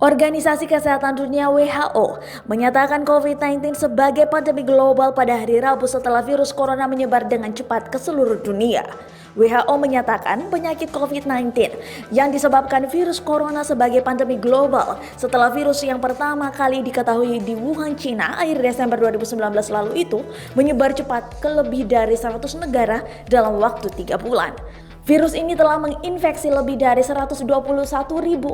Organisasi Kesehatan Dunia (WHO) menyatakan COVID-19 sebagai pandemi global pada hari Rabu setelah virus corona menyebar dengan cepat ke seluruh dunia. WHO menyatakan penyakit COVID-19 yang disebabkan virus corona sebagai pandemi global setelah virus yang pertama kali diketahui di Wuhan, China akhir Desember 2019 lalu itu menyebar cepat ke lebih dari 100 negara dalam waktu 3 bulan. Virus ini telah menginfeksi lebih dari 121.000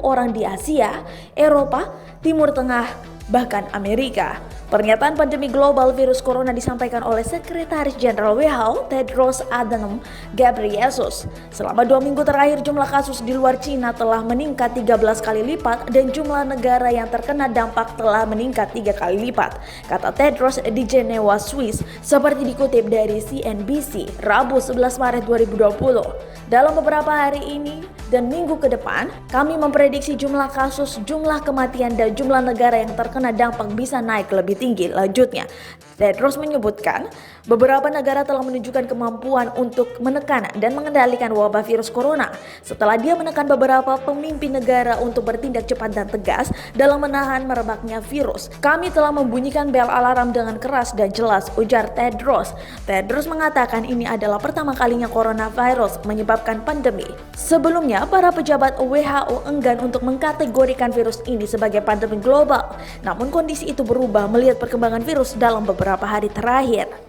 orang di Asia, Eropa, Timur Tengah, bahkan Amerika. Pernyataan pandemi global virus corona disampaikan oleh Sekretaris Jenderal WHO Tedros Adhanom Ghebreyesus. Selama 2 minggu terakhir jumlah kasus di luar Cina telah meningkat 13 kali lipat dan jumlah negara yang terkena dampak telah meningkat 3 kali lipat, kata Tedros di Jenewa, Swiss, seperti dikutip dari CNBC Rabu 11 Maret 2020. Dalam beberapa hari ini dan minggu ke depan, kami memprediksi jumlah kasus, jumlah kematian, dan jumlah negara yang terkena dampak bisa naik lebih tinggi, lanjutnya. Tedros menyebutkan, beberapa negara telah menunjukkan kemampuan untuk menekan dan mengendalikan wabah virus corona setelah dia menekan beberapa pemimpin negara untuk bertindak cepat dan tegas dalam menahan merebaknya virus. Kami telah membunyikan bel alarm dengan keras dan jelas, ujar Tedros. Tedros mengatakan ini adalah pertama kalinya coronavirus menyebabkan pandemi. Sebelumnya, para pejabat WHO enggan untuk mengkategorikan virus ini sebagai pandemi global. Namun kondisi itu berubah melihat perkembangan virus dalam beberapa hari terakhir.